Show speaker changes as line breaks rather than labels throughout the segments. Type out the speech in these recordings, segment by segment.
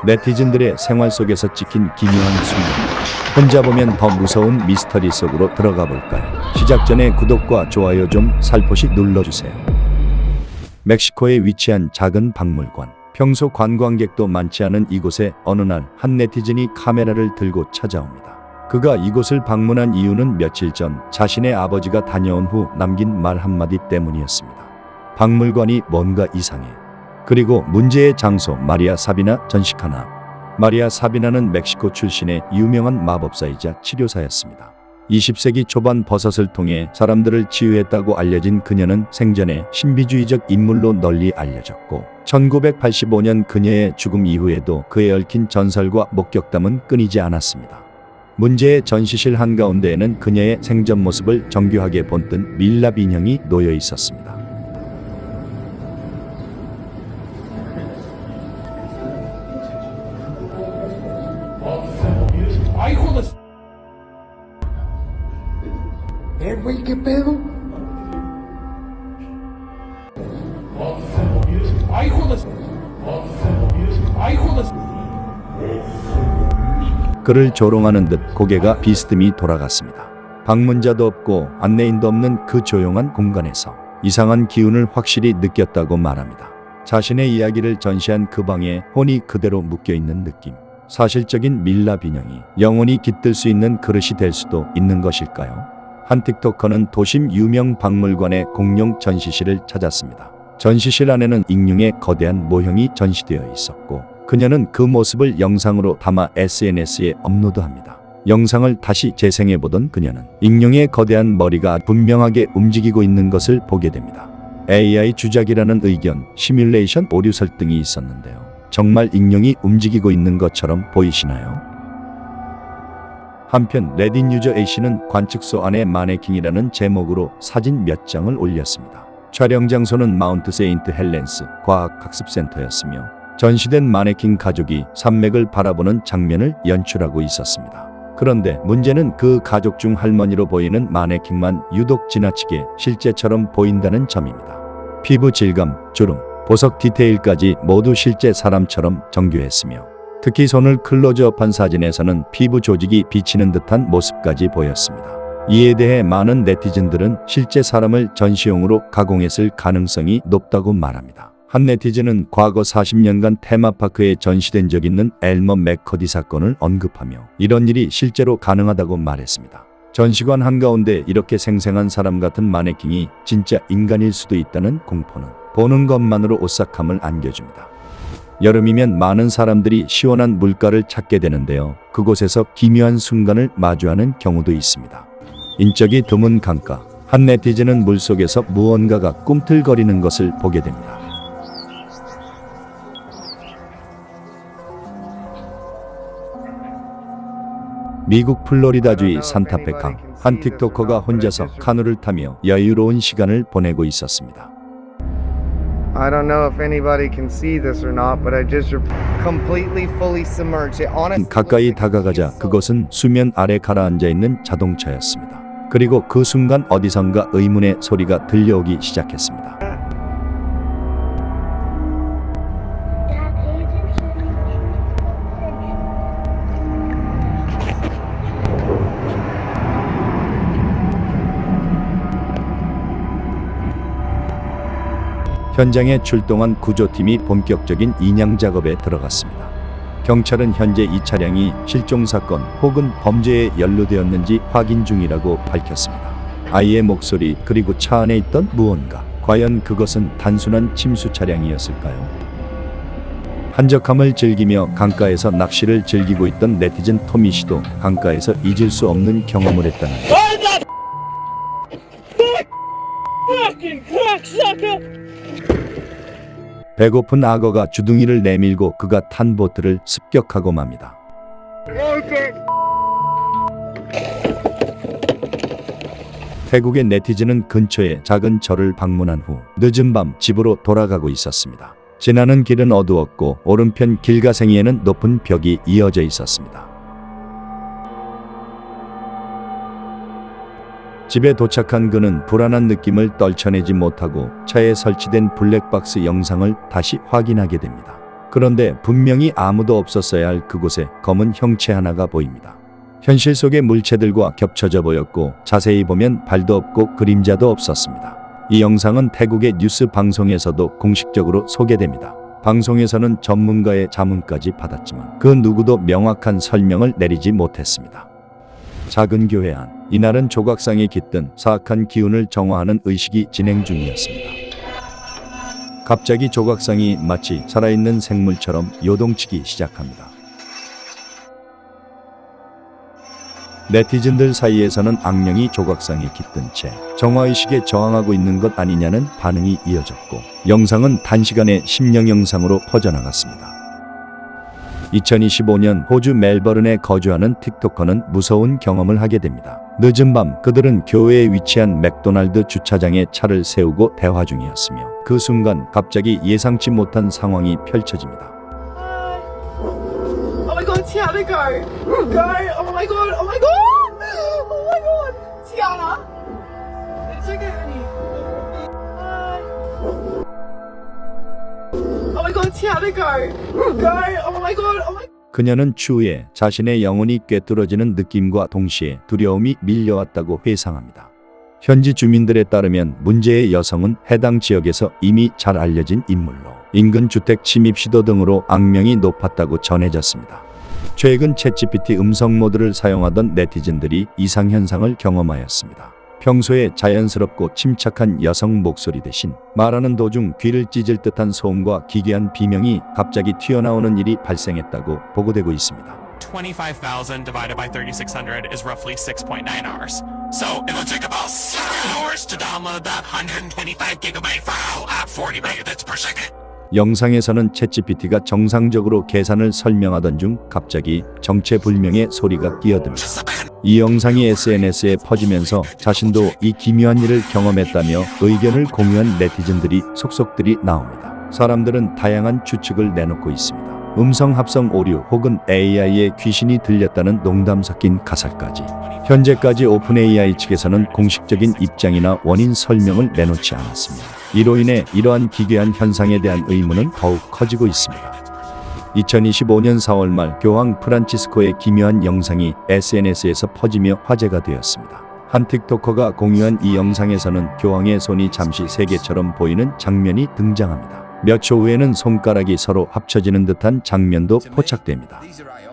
네티즌들의 생활 속에서 찍힌 기묘한 순간, 혼자 보면 더 무서운 미스터리 속으로 들어가 볼까요? 시작 전에 구독과 좋아요 좀 살포시 눌러주세요. 멕시코에 위치한 작은 박물관. 평소 관광객도 많지 않은 이곳에 어느 날 한 네티즌이 카메라를 들고 찾아옵니다. 그가 이곳을 방문한 이유는 며칠 전 자신의 아버지가 다녀온 후 남긴 말 한마디 때문이었습니다. 박물관이 뭔가 이상해. 그리고 문제의 장소 마리아 사비나 전시카나. 마리아 사비나는 멕시코 출신의 유명한 마법사이자 치료사였습니다. 20세기 초반 버섯을 통해 사람들을 치유했다고 알려진 그녀는 생전에 신비주의적 인물로 널리 알려졌고 1985년 그녀의 죽음 이후에도 그에 얽힌 전설과 목격담은 끊이지 않았습니다. 문제의 전시실 한가운데에는 그녀의 생전 모습을 정교하게 본뜬 밀랍 인형이 놓여 있었습니다.
Güey, ¿qué pedo? ¡Ay, jodas! ¡Ay, jodas!
그를 조롱하는 듯 고개가 비스듬히 돌아갔습니다. 방문자도 없고 안내인도 없는 그 조용한 공간에서 이상한 기운을 확실히 느꼈다고 말합니다. 자신의 이야기를 전시한 그 방에 혼이 그대로 묶여있는 느낌. 사실적인 밀랍 인형이 영원히 깃들 수 있는 그릇이 될 수도 있는 것일까요? 한 틱토커는 도심 유명 박물관의 공용 전시실을 찾았습니다. 전시실 안에는 익룡의 거대한 모형이 전시되어 있었고 그녀는 그 모습을 영상으로 담아 SNS에 업로드합니다. 영상을 다시 재생해보던 그녀는 익룡의 거대한 머리가 분명하게 움직이고 있는 것을 보게 됩니다. AI 주작이라는 의견, 시뮬레이션 오류 설득이 있었는데요. 정말 익룡이 움직이고 있는 것처럼 보이시나요? 한편 레딧 유저 A씨는 관측소 안의 마네킹이라는 제목으로 사진 몇 장을 올렸습니다. 촬영 장소는 마운트 세인트 헬렌스 과학학습센터였으며 전시된 마네킹 가족이 산맥을 바라보는 장면을 연출하고 있었습니다. 그런데 문제는 그 가족 중 할머니로 보이는 마네킹만 유독 지나치게 실제처럼 보인다는 점입니다. 피부 질감, 주름, 보석 디테일까지 모두 실제 사람처럼 정교했으며 특히 손을 클로즈업한 사진에서는 피부 조직이 비치는 듯한 모습까지 보였습니다. 이에 대해 많은 네티즌들은 실제 사람을 전시용으로 가공했을 가능성이 높다고 말합니다. 한 네티즌은 과거 40년간 테마파크에 전시된 적 있는 엘머 맥커디 사건을 언급하며 이런 일이 실제로 가능하다고 말했습니다. 전시관 한가운데 이렇게 생생한 사람 같은 마네킹이 진짜 인간일 수도 있다는 공포는 보는 것만으로 오싹함을 안겨줍니다. 여름이면 많은 사람들이 시원한 물가를 찾게 되는데요. 그곳에서 기묘한 순간을 마주하는 경우도 있습니다. 인적이 드문 강가. 한 네티즌은 물속에서 무언가가 꿈틀거리는 것을 보게 됩니다. 미국 플로리다주의 산타페 강. 한 틱토커가 혼자서 카누를 타며 여유로운 시간을 보내고 있었습니다.
I don't know if anybody can see this or not, but I just completely fully submerged. It honestly
가까이 다가가자 그것은 수면 아래 가라앉아 있는 자동차였습니다. 그리고 그 순간 어디선가 의문의 소리가 들려오기 시작했습니다. 현장에 출동한 구조팀이 본격적인 인양 작업에 들어갔습니다. 경찰은 현재 이 차량이 실종사건 혹은 범죄에 연루되었는지 확인 중이라고 밝혔습니다. 아이의 목소리 그리고 차 안에 있던 무언가. 과연 그것은 단순한 침수 차량이었을까요? 한적함을 즐기며 강가에서 낚시를 즐기고 있던 네티즌 토미 씨도 강가에서 잊을 수 없는 경험을 했다는데 배고픈 악어가 주둥이를 내밀고 그가 탄 보트를 습격하고 맙니다. 태국의 네티즌은 근처의 작은 절을 방문한 후 늦은 밤 집으로 돌아가고 있었습니다. 지나는 길은 어두웠고 오른편 길가생이에는 높은 벽이 이어져 있었습니다. 집에 도착한 그는 불안한 느낌을 떨쳐내지 못하고 차에 설치된 블랙박스 영상을 다시 확인하게 됩니다. 그런데 분명히 아무도 없었어야 할 그곳에 검은 형체 하나가 보입니다. 현실 속의 물체들과 겹쳐져 보였고 자세히 보면 발도 없고 그림자도 없었습니다. 이 영상은 태국의 뉴스 방송에서도 공식적으로 소개됩니다. 방송에서는 전문가의 자문까지 받았지만 그 누구도 명확한 설명을 내리지 못했습니다. 작은 교회 안, 이날은 조각상에 깃든 사악한 기운을 정화하는 의식이 진행 중이었습니다. 갑자기 조각상이 마치 살아있는 생물처럼 요동치기 시작합니다. 네티즌들 사이에서는 악령이 조각상에 깃든 채 정화의식에 저항하고 있는 것 아니냐는 반응이 이어졌고 영상은 단시간에 심령 영상으로 퍼져나갔습니다. 2025년 호주 멜버른에 거주하는 틱토커는 무서운 경험을 하게 됩니다. 늦은 밤 그들은 교외에 위치한 맥도날드 주차장에 차를 세우고 대화 중이었으며 그 순간 갑자기 예상치 못한 상황이 펼쳐집니다.
Oh my god, Tiana, go! Go! Oh my god, oh my god! Oh my god! Tiana! It's okay, honey. Hi. Oh my god, Tiana, go! Go! Oh my god, oh my god!
그녀는 추후에 자신의 영혼이 꿰뚫어지는 느낌과 동시에 두려움이 밀려왔다고 회상합니다. 현지 주민들에 따르면 문제의 여성은 해당 지역에서 이미 잘 알려진 인물로 인근 주택 침입 시도 등으로 악명이 높았다고 전해졌습니다. 최근 챗GPT 음성 모드를 사용하던 네티즌들이 이상 현상을 경험하였습니다. 평소에 자연스럽고 침착한 여성 목소리 대신 말하는 도중 귀를 찢을 듯한 소음과 기괴한 비명이 갑자기 튀어나오는 일이 발생했다고 보고되고 있습니다.
25,000 divided by 3,600 is roughly 6.9 hours. So it would take about 7 hours to download that 125 gigabyte file at 40 megabits per second.
영상에서는 챗GPT가 정상적으로 계산을 설명하던 중 갑자기 정체불명의 소리가 끼어듭니다. 이 영상이 SNS에 퍼지면서 자신도 이 기묘한 일을 경험했다며 의견을 공유한 네티즌들이 속속들이 나옵니다. 사람들은 다양한 추측을 내놓고 있습니다. 음성 합성 오류 혹은 AI의 귀신이 들렸다는 농담 섞인 가설까지. 현재까지 오픈 AI 측에서는 공식적인 입장이나 원인 설명을 내놓지 않았습니다. 이로 인해 이러한 기괴한 현상에 대한 의문은 더욱 커지고 있습니다. 2025년 4월 말 교황 프란치스코의 기묘한 영상이 SNS에서 퍼지며 화제가 되었습니다. 한 틱토커가 공유한 이 영상에서는 교황의 손이 잠시 세계처럼 보이는 장면이 등장합니다. 몇 초 후에는 손가락이 서로 합쳐지는 듯한 장면도 포착됩니다.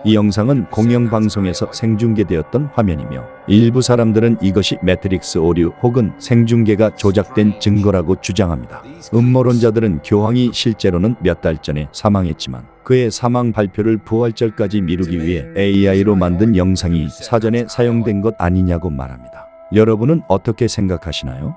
이 영상은 공영방송에서 생중계되었던 화면이며 일부 사람들은 이것이 매트릭스 오류 혹은 생중계가 조작된 증거라고 주장합니다. 음모론자들은 교황이 실제로는 몇 달 전에 사망했지만 그의 사망 발표를 부활절까지 미루기 위해 AI로 만든 영상이 사전에 사용된 것 아니냐고 말합니다. 여러분은 어떻게 생각하시나요?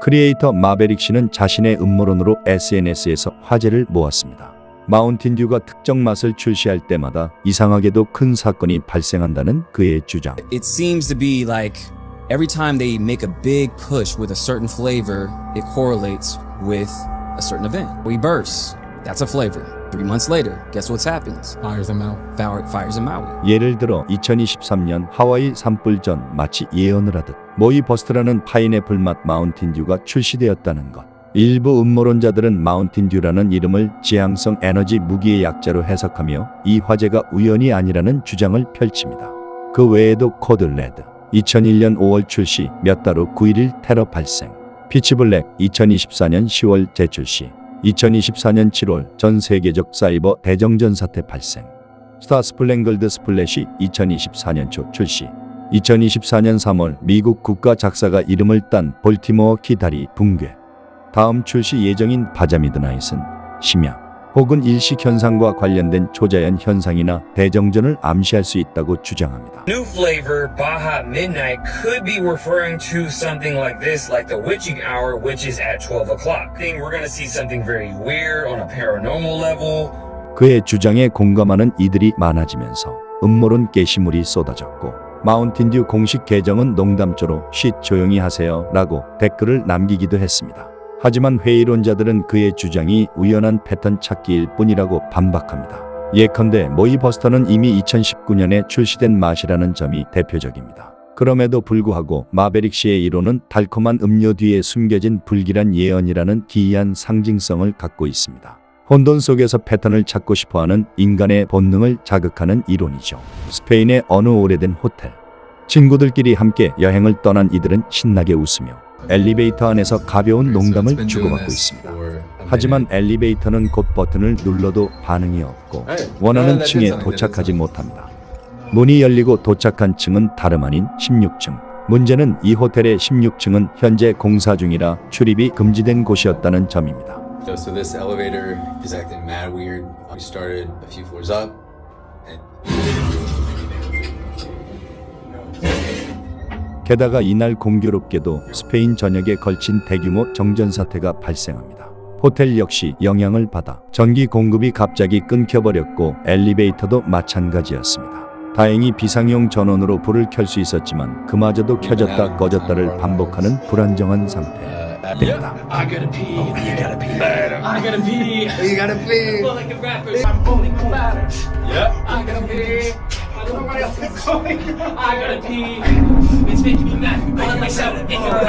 크리에이터 마베릭 씨는 자신의 음모론으로 SNS에서 화제를 모았습니다. 마운틴듀가 특정 맛을 출시할 때마다 이상하게도 큰 사건이 발생한다는 그의 주장.
It seems to be like every time they make a big push with a certain flavor, it correlates with a certain event. We burst. That's a flavor. 3 months later, guess what happens?
Fires in Maui.
Fires in Maui.
예를 들어 2023년 하와이 산불 전 마치 예언을 하듯 모이버스트라는 파인애플 맛 마운틴듀가 출시되었다는 것. 일부 음모론자들은 마운틴듀라는 이름을 지향성 에너지 무기의 약자로 해석하며 이 화재가 우연이 아니라는 주장을 펼칩니다. 그 외에도 코드 레드 2001년 5월 출시, 몇 달 후 9.11 테러 발생, 피치블랙 2024년 10월 재출시, 2024년 7월 전 세계적 사이버 대정전 사태 발생, 스타 스플랭글드 스플래시 2024년 초 출시, 2024년 3월 미국 국가 작사가 이름을 딴 볼티모어 기다리 붕괴, 다음 출시 예정인 바자 미드나잇은 심야 혹은 일식 현상과 관련된 초자연 현상이나 대정전을 암시할 수 있다고 주장합니다.
New flavor, Baja Midnight, could be referring to something like this, like the witching hour, which is at 12 o'clock. I think we're gonna see something very weird on a paranormal level.
그의 주장에 공감하는 이들이 많아지면서 음모론 게시물이 쏟아졌고 마운틴듀 공식 계정은 농담조로 쉿 조용히 하세요 라고 댓글을 남기기도 했습니다. 하지만 회의론자들은 그의 주장이 우연한 패턴 찾기일 뿐이라고 반박합니다. 예컨대 모이버스터는 이미 2019년에 출시된 맛이라는 점이 대표적입니다. 그럼에도 불구하고 마베릭 씨의 이론은 달콤한 음료 뒤에 숨겨진 불길한 예언이라는 기이한 상징성을 갖고 있습니다. 혼돈 속에서 패턴을 찾고 싶어하는 인간의 본능을 자극하는 이론이죠. 스페인의 어느 오래된 호텔. 친구들끼리 함께 여행을 떠난 이들은 신나게 웃으며 엘리베이터 안에서 가벼운 농담을 주고받고 있습니다. 하지만 엘리베이터는 곧 버튼을 눌러도 반응이 없고 원하는 층에 도착하지 못합니다. 문이 열리고 도착한 층은 다름 아닌 16층. 문제는 이 호텔의 16층은 현재 공사 중이라 출입이 금지된 곳이었다는 점입니다.
So this elevator is acting mad weird. We started a few floors up, and
게다가 이날 공교롭게도 스페인 전역에 걸친 대규모 정전 사태가 발생합니다. 호텔 역시 영향을 받아 전기 공급이 갑자기 끊겨버렸고 엘리베이터도 마찬가지였습니다. 다행히 비상용 전원으로 불을 켤 수 있었지만 그마저도 켜졌다 꺼졌다를 반복하는 불안정한 상태입니다.
I gotta pee. You gotta pee. I gotta pee.
You gotta pee.
Like a rapper. I'm pulling the batter. Yeah. I gotta pee. I don't know what else is going. I gotta pee. It's making me mad. Going like so. In your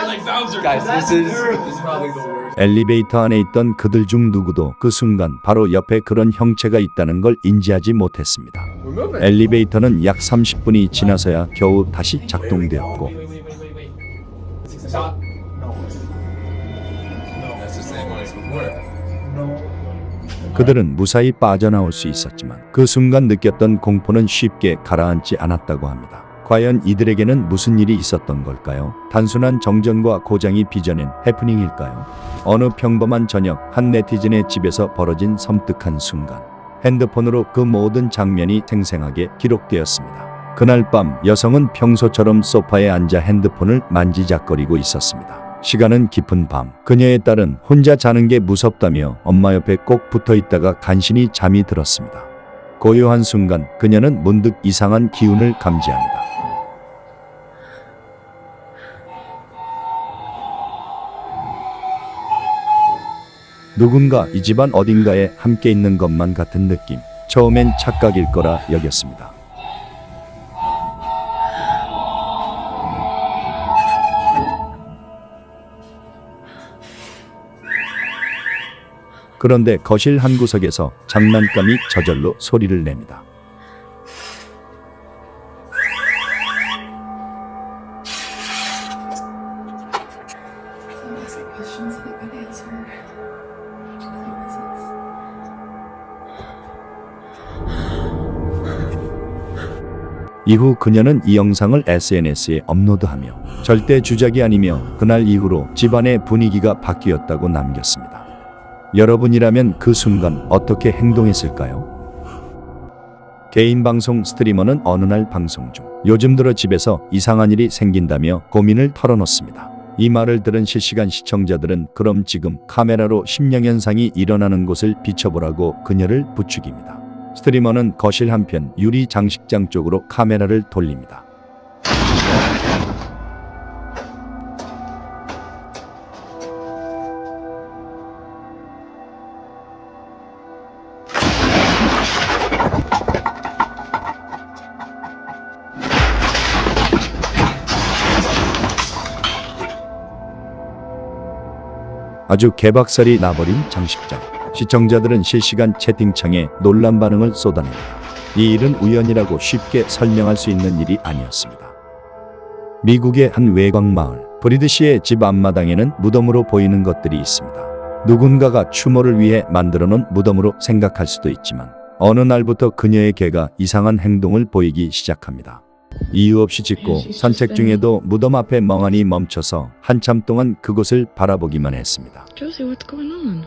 like Bowser.
guys, this is probably the worst.
엘리베이터 안에 있던 그들 중 누구도 그 순간 바로 옆에 그런 형체가 있다는 걸 인지하지 못했습니다. 엘리베이터는 약 30분이 지나서야 겨우 다시 작동되었고
Stop.
That's the same one as before.
그들은 무사히 빠져나올 수 있었지만 그 순간 느꼈던 공포는 쉽게 가라앉지 않았다고 합니다. 과연 이들에게는 무슨 일이 있었던 걸까요? 단순한 정전과 고장이 빚어낸 해프닝일까요? 어느 평범한 저녁 한 네티즌의 집에서 벌어진 섬뜩한 순간 핸드폰으로 그 모든 장면이 생생하게 기록되었습니다. 그날 밤 여성은 평소처럼 소파에 앉아 핸드폰을 만지작거리고 있었습니다. 시간은 깊은 밤. 그녀의 딸은 혼자 자는 게 무섭다며 엄마 옆에 꼭 붙어 있다가 간신히 잠이 들었습니다. 고요한 순간 그녀는 문득 이상한 기운을 감지합니다. 누군가 이 집안 어딘가에 함께 있는 것만 같은 느낌. 처음엔 착각일 거라 여겼습니다. 그런데 거실 한 구석에서 장난감이 저절로 소리를 냅니다. 이후 그녀는 이 영상을 SNS에 업로드하며 절대 주작이 아니며 그날 이후로 집안의 분위기가 바뀌었다고 남겼습니다. 여러분이라면 그 순간 어떻게 행동했을까요? 개인 방송 스트리머는 어느 날 방송 중 요즘 들어 집에서 이상한 일이 생긴다며 고민을 털어놓습니다. 이 말을 들은 실시간 시청자들은 그럼 지금 카메라로 심령현상이 일어나는 곳을 비춰보라고 그녀를 부추깁니다. 스트리머는 거실 한편 유리 장식장 쪽으로 카메라를 돌립니다. 아주 개박살이 나버린 장식장. 시청자들은 실시간 채팅창에 놀란 반응을 쏟아냅니다. 이 일은 우연이라고 쉽게 설명할 수 있는 일이 아니었습니다. 미국의 한 외곽 마을 브리드시의 집 앞마당에는 무덤으로 보이는 것들이 있습니다. 누군가가 추모를 위해 만들어 놓은 무덤으로 생각할 수도 있지만 어느 날부터 그녀의 개가 이상한 행동을 보이기 시작합니다. 이유 없이 짖고 산책 중에도 무덤 앞에 멍하니 멈춰서 한참 동안 그곳을 바라보기만 했습니다.
Josie, what's going on?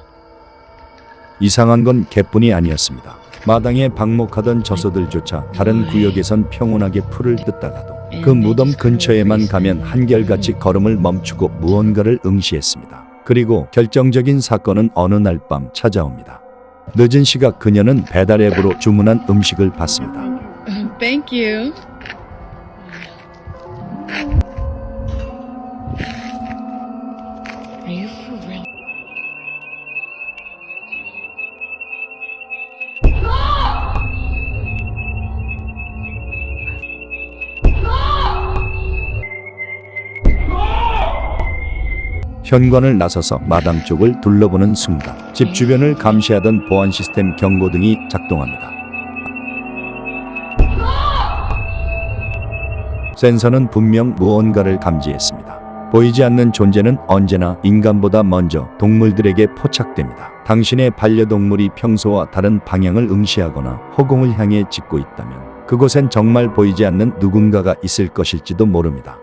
이상한 건 개뿐이 아니었습니다. 마당에 방목하던 저소들조차 다른 구역에선 평온하게 풀을 뜯다가도 그 무덤 근처에만 가면 한결같이 걸음을 멈추고 무언가를 응시했습니다. 그리고 결정적인 사건은 어느 날 밤 찾아옵니다. 늦은 시각 그녀는 배달 앱으로 주문한 음식을 받습니다.
Thank you. Are you for real?
현관을 나서서 마당 쪽을 둘러보는 순간 집 주변을 감시하던 보안 시스템 경고등이 작동합니다. 센서는 분명 무언가를 감지했습니다. 보이지 않는 존재는 언제나 인간보다 먼저 동물들에게 포착됩니다. 당신의 반려동물이 평소와 다른 방향을 응시하거나 허공을 향해 짖고 있다면 그곳엔 정말 보이지 않는 누군가가 있을 것일지도 모릅니다.